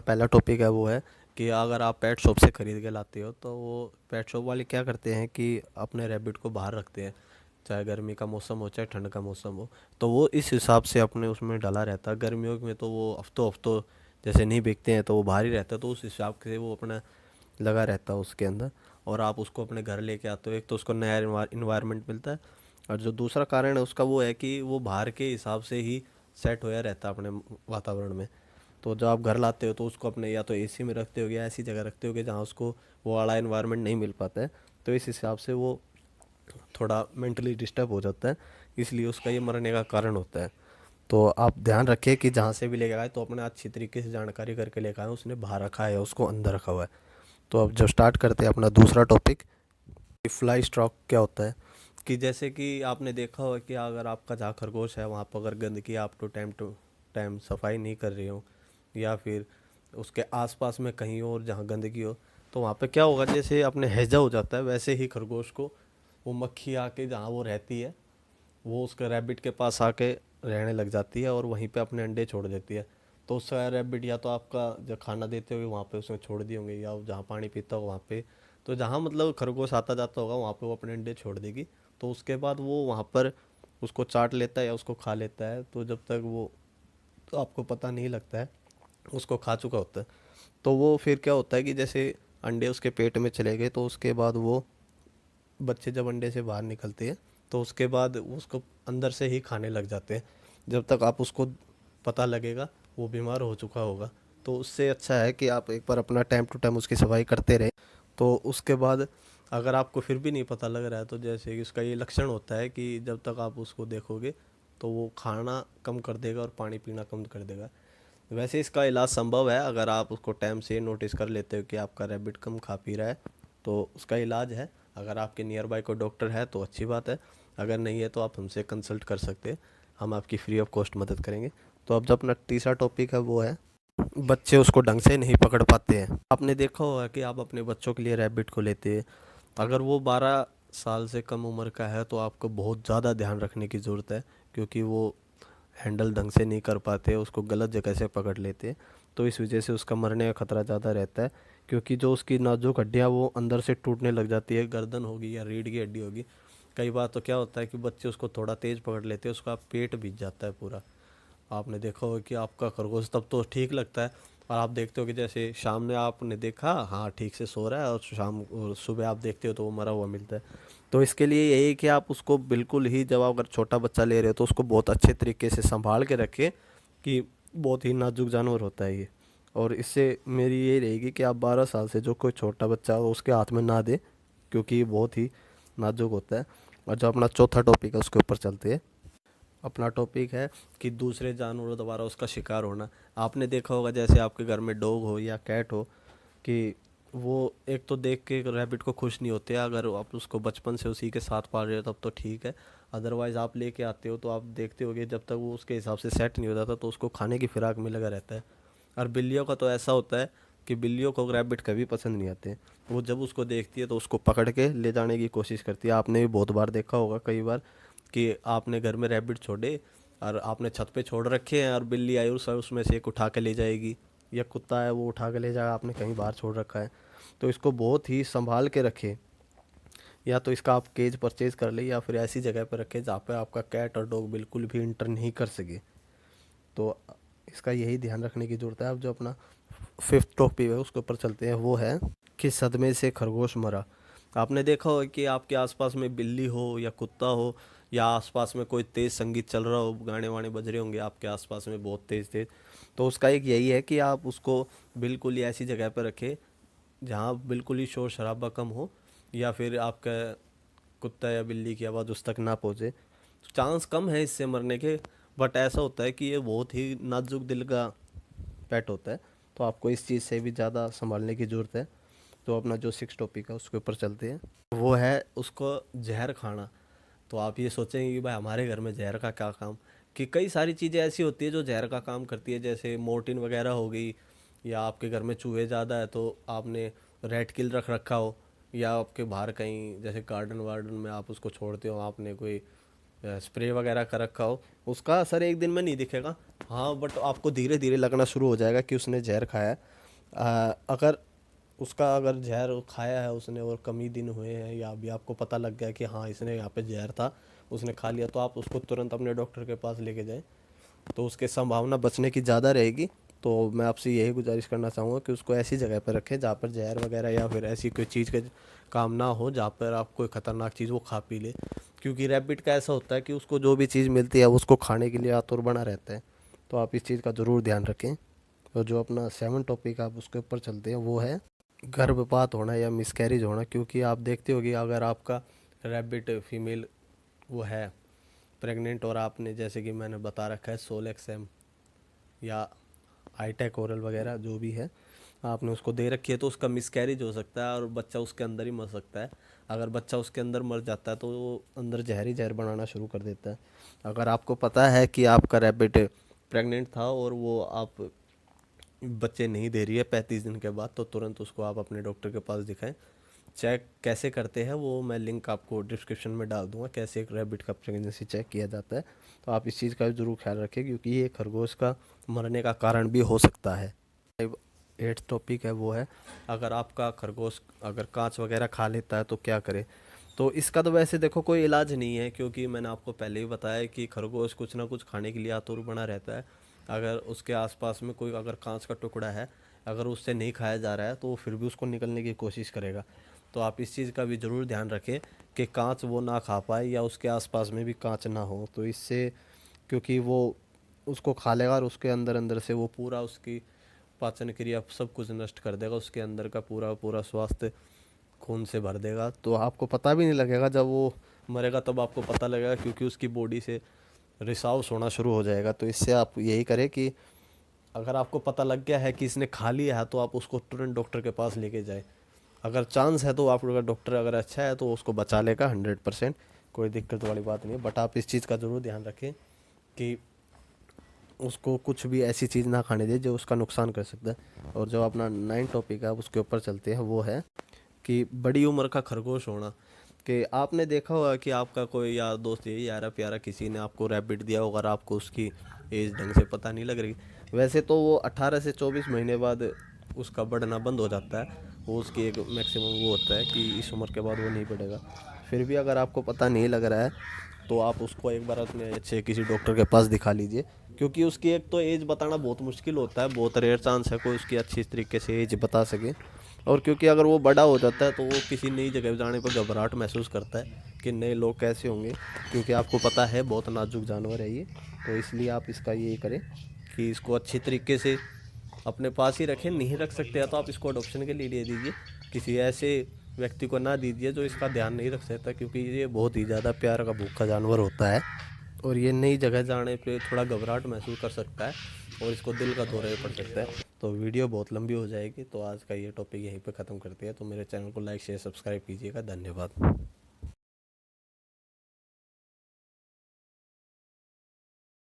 पहला टॉपिक है वो है कि अगर आप पेट शॉप से ख़रीद के लाते हो तो वो पेट शॉप वाले क्या करते हैं कि अपने रैबिट को बाहर रखते हैं, चाहे गर्मी का मौसम हो चाहे ठंड का मौसम हो। तो वो इस हिसाब से अपने उसमें डला रहता है। गर्मियों में तो वो हफ्तों हफ्तों जैसे नहीं बिकते हैं तो वो बाहर ही रहता है, तो उस हिसाब से वो अपना लगा रहता है उसके अंदर। और आप उसको अपने घर लेके आते हो, एक तो उसको नया इन्वायरमेंट मिलता है, और जो दूसरा कारण है उसका वो है कि वो बाहर के हिसाब से ही सेट होया रहता है अपने वातावरण में। तो जब आप घर लाते हो तो उसको अपने या तो एसी में रखते हो या ऐसी जगह रखते हो कि जहाँ उसको वो वाला इन्वायरमेंट नहीं मिल पाता है। तो इस हिसाब से वो थोड़ा मेंटली डिस्टर्ब हो जाता है, इसलिए उसका ये मरने का कारण होता है। तो आप ध्यान रखें कि जहाँ से भी लेके आए तो अपने अच्छी तरीके से जानकारी करके लेकर आए, उसने बाहर रखा है उसको अंदर रखा हुआ है। तो अब जब स्टार्ट करते हैं अपना दूसरा टॉपिक, फ्लाई स्टॉक क्या होता है। कि जैसे कि आपने देखा होगा कि अगर आपका जहाँ खरगोश है वहाँ पर अगर गंदगी आप टू टाइम सफाई नहीं कर रहे हो, या फिर उसके आसपास में कहीं और जहाँ गंदगी हो, तो वहाँ पे क्या होगा, जैसे अपने हैजा हो जाता है वैसे ही खरगोश को वो मक्खी आके जहाँ वो रहती है वो उसके रैबिट के पास आके रहने लग जाती है और वहीं पे अपने अंडे छोड़ देती है। तो उसका रैबिट या तो आपका जो खाना देते होंगे वहाँ पे उसने छोड़ दिए होंगे, या वो जहाँ पानी पीता होगा वहाँ पे, तो जहाँ मतलब खरगोश आता जाता होगा वहाँ पे वो अपने अंडे छोड़ देगी। तो उसके बाद वो वहाँ पर उसको चाट लेता है या उसको खा लेता है, तो जब तक वो तो आपको पता नहीं लगता है उसको खा चुका होता है। तो वो फिर क्या होता है कि जैसे अंडे उसके पेट में चले गए तो उसके बाद वो बच्चे जब अंडे से बाहर निकलते हैं तो उसके बाद उसको अंदर से ही खाने लग जाते हैं। जब तक आप उसको पता लगेगा वो बीमार हो चुका होगा। तो उससे अच्छा है कि आप एक बार अपना टाइम टू टाइम उसकी सफाई करते रहें। तो उसके बाद अगर आपको फिर भी नहीं पता लग रहा है तो जैसे कि उसका ये लक्षण होता है कि जब तक आप उसको देखोगे तो वो खाना कम कर देगा और पानी पीना कम कर देगा। वैसे इसका इलाज संभव है अगर आप उसको टाइम से नोटिस कर लेते हो कि आपका रैबिट कम खा पी रहा है, तो उसका इलाज है। अगर आपके नियर बाय कोई डॉक्टर है तो अच्छी बात है, अगर नहीं है तो आप हमसे कंसल्ट कर सकते हैं, हम आपकी फ्री ऑफ कॉस्ट मदद करेंगे। तो अब जो अपना तीसरा टॉपिक है वो है बच्चे उसको ढंग से नहीं पकड़ पाते हैं। आपने देखा होगा कि आप अपने बच्चों के लिए रैबिट को लेते हैं, अगर वो 12 साल से कम उम्र का है तो आपको बहुत ज़्यादा ध्यान रखने की ज़रूरत है, क्योंकि वो हैंडल ढंग से नहीं कर पाते, उसको गलत जगह से पकड़ लेते हैं। तो इस वजह से उसका मरने का खतरा ज़्यादा रहता है, क्योंकि जो उसकी नाजुक हड्डियाँ वो अंदर से टूटने लग जाती है, गर्दन होगी या रीढ़ की हड्डी होगी। कई बार तो क्या होता है कि बच्चे उसको थोड़ा तेज़ पकड़ लेते हैं, उसका पेट भीग जाता है पूरा। आपने देखा होगा कि आपका खरगोश तब तो ठीक लगता है, और आप देखते हो कि जैसे शाम में आपने देखा हाँ ठीक से सो रहा है, और शाम और सुबह आप देखते हो तो वो मरा हुआ मिलता है। तो इसके लिए यही है कि आप उसको बिल्कुल ही, जब आप अगर छोटा बच्चा ले रहे हो तो उसको बहुत अच्छे तरीके से संभाल के रखें, कि बहुत ही नाजुक जानवर होता है ये। और इससे मेरी यही रहेगी कि आप 12 साल से जो कोई छोटा बच्चा हो उसके हाथ में ना दे, क्योंकि ये बहुत ही नाजुक होता है। और जो अपना चौथा टॉपिक है उसके ऊपर चलते हैं। अपना टॉपिक है कि दूसरे जानवरों द्वारा उसका शिकार होना। आपने देखा होगा जैसे आपके घर में डॉग हो या कैट हो, कि वो एक तो देख के रैबिट को खुश नहीं होते, अगर आप उसको बचपन से उसी के साथ पाल रहे हो तब तो ठीक है। अदरवाइज़ आप लेके आते हो तो आप देखते होगे जब तक वो उसके हिसाब से सेट नहीं हो जाता तो उसको खाने की फिराक में लगा रहता है। और बिल्लियों का तो ऐसा होता है कि बिल्लियों को रैबिट कभी पसंद नहीं आते। वो जब उसको देखती है तो उसको पकड़ के ले जाने की कोशिश करती है। आपने भी बहुत बार देखा होगा, कई बार, कि आपने घर में रैबिट छोड़े और आपने छत पे छोड़ रखे हैं और बिल्ली आई उस उसमें से एक उठा के ले जाएगी, या कुत्ता है वो उठा के ले जाएगा, आपने कहीं बाहर छोड़ रखा है। तो इसको बहुत ही संभाल के रखें, या तो इसका आप केज परचेज कर ले या फिर ऐसी जगह पर रखें जहाँ पे आपका कैट और डॉग बिल्कुल भी इंटर नहीं कर सके। तो इसका यही ध्यान रखने की ज़रूरत है। अब जो अपना फिफ्थ टॉपिक है उसके ऊपर चलते हैं, वो है कि सदमे से खरगोश मरा। आपने देखा हो कि आपके आसपास में बिल्ली हो या कुत्ता हो, या आसपास में कोई तेज़ संगीत चल रहा हो, गाने वाने बज रहे होंगे आपके आसपास में बहुत तेज़ तेज़, तो उसका एक यही है कि आप उसको बिल्कुल ही ऐसी जगह पर रखें जहाँ बिल्कुल ही शोर शराबा कम हो, या फिर आपका कुत्ता या बिल्ली की आवाज़ उस तक ना पहुँचे। चांस कम है इससे मरने के, बट ऐसा होता है कि ये बहुत ही नाजुक दिल का पेट होता है, तो आपको इस चीज़ से भी ज़्यादा संभालने की ज़रूरत है। तो अपना जो सिक्स टॉपिक है उसके ऊपर चलते हैं, वो है उसको जहर खाना। तो आप ये सोचेंगे कि भाई हमारे घर में जहर का क्या काम, कि कई सारी चीज़ें ऐसी होती है जो जहर का काम करती है, जैसे मोर्टिन वगैरह हो गई, या आपके घर में चूहे ज़्यादा है तो आपने रेड किल रख रखा हो, या आपके बाहर कहीं जैसे गार्डन वार्डन में आप उसको छोड़ते हो, आपने कोई स्प्रे वगैरह कर रखा हो, उसका असर एक दिन में नहीं दिखेगा। हाँ, बट आपको धीरे धीरे लगना शुरू हो जाएगा कि उसने जहर खाया है। अगर उसका अगर जहर खाया है उसने और कम ही दिन हुए हैं, या अभी आपको पता लग गया कि हाँ इसने यहाँ पे जहर था, उसने खा लिया, तो आप उसको तुरंत अपने डॉक्टर के पास लेके जाएं, तो उसके संभावना बचने की ज़्यादा रहेगी। तो मैं आपसे यही गुजारिश करना चाहूँगा कि उसको ऐसी जगह पर रखें जहाँ पर जहर वगैरह या फिर ऐसी कोई चीज़ का काम ना हो जहाँ पर आप कोई ख़तरनाक चीज़ वो खा पी ले। क्योंकि रैबिट का ऐसा होता है कि उसको जो भी चीज़ मिलती है वो उसको खाने के लिए आतुर बना रहता है। तो आप इस चीज़ का ज़रूर ध्यान रखें। और जो अपना 7 टॉपिक आप उसके ऊपर चलते हैं वो है गर्भपात होना या मिसकैरेज होना। क्योंकि आप देखते होगी अगर आपका रैबिट फीमेल वो है प्रेग्नेंट, और आपने जैसे कि मैंने बता रखा है सोलेक्सम या हाईटेक ओरल वगैरह जो भी है आपने उसको दे रखी है, तो उसका मिसकैरेज हो सकता है और बच्चा उसके अंदर ही मर सकता है। अगर बच्चा उसके अंदर मर जाता है तो वो अंदर जहर बनाना शुरू कर देता है। अगर आपको पता है कि आपका रैबिट प्रेग्नेंट था और वो आप बच्चे नहीं दे रही है 35 दिन के बाद, तो तुरंत उसको आप अपने डॉक्टर के पास दिखाएं। चेक कैसे करते हैं वो मैं लिंक आपको डिस्क्रिप्शन में डाल दूंगा, कैसे एक रैबिट का प्रेगनेंसी चेक किया जाता है। तो आप इस चीज़ का ज़रूर ख्याल रखें क्योंकि ये खरगोश का मरने का कारण भी हो सकता है। 8 टॉपिक है वो है अगर आपका खरगोश अगर कांच वगैरह खा लेता है तो क्या करें। तो इसका तो वैसे देखो कोई इलाज नहीं है, क्योंकि मैंने आपको पहले ही बताया कि खरगोश कुछ ना कुछ खाने के लिए आतुर बना रहता है। अगर उसके आसपास में कोई अगर कांच का टुकड़ा है, अगर उससे नहीं खाया जा रहा है तो वो फिर भी उसको निकलने की कोशिश करेगा। तो आप इस चीज़ का भी ज़रूर ध्यान रखें कि कांच वो ना खा पाए या उसके आसपास में भी कांच ना हो, तो इससे क्योंकि वो उसको खा लेगा और उसके अंदर अंदर से वो पूरा उसकी पाचन क्रिया सब कुछ नष्ट कर देगा, उसके अंदर का पूरा पूरा स्वास्थ्य खून से भर देगा। तो आपको पता भी नहीं लगेगा, जब वो मरेगा तब आपको पता लगेगा, क्योंकि उसकी बॉडी से रिसाव होना शुरू हो जाएगा। तो इससे आप यही करें कि अगर आपको पता लग गया है कि इसने खा लिया है तो आप उसको तुरंत डॉक्टर के पास लेके जाए। अगर चांस है तो आपका डॉक्टर अगर अच्छा है तो उसको बचा लेगा 100%, कोई दिक्कत वाली बात नहीं है। बट आप इस चीज़ का ज़रूर ध्यान रखें कि उसको कुछ भी ऐसी चीज़ ना खाने दे जो उसका नुकसान कर सकता है। और जो अपना 9 टॉपिक है आप उसके ऊपर चलते हैं वो है कि बड़ी उम्र का खरगोश होना। कि आपने देखा होगा कि आपका कोई यार दोस्त यही यारा प्यारा किसी ने आपको रैबिट दिया होगा और आपको उसकी एज ढंग से पता नहीं लग रही। वैसे तो वो 18 से 24 महीने बाद उसका बढ़ना बंद हो जाता है, वो उसकी एक मैक्सिमम वो होता है कि इस उम्र के बाद वो नहीं बढ़ेगा। फिर भी अगर आपको पता नहीं लग रहा है तो आप उसको एक बार अपने अच्छे किसी डॉक्टर के पास दिखा लीजिए। क्योंकि उसकी एक तो एज बताना बहुत मुश्किल होता है, बहुत रेयर चांस है कोई उसकी अच्छी तरीके से एज बता सके। और क्योंकि अगर वो बड़ा हो जाता है तो वो किसी नई जगह जाने पर घबराहट महसूस करता है कि नए लोग कैसे होंगे, क्योंकि आपको पता है बहुत नाजुक जानवर है ये। तो इसलिए आप इसका ये करें कि इसको अच्छी तरीके से अपने पास ही रखें। नहीं रख सकते हैं तो आप इसको अडॉप्शन के लिए दे दीजिए, किसी ऐसे व्यक्ति को ना दीजिए जो इसका ध्यान नहीं रख सकता, क्योंकि ये बहुत ही ज़्यादा प्यार का भूखा जानवर होता है और ये नई जगह जाने पे थोड़ा घबराहट महसूस कर सकता है और इसको दिल का दौरा भी पड़ सकता है। तो वीडियो बहुत लंबी हो जाएगी, तो आज का ये टॉपिक यहीं पे ख़त्म करते हैं। तो मेरे चैनल को लाइक शेयर सब्सक्राइब कीजिएगा। धन्यवाद।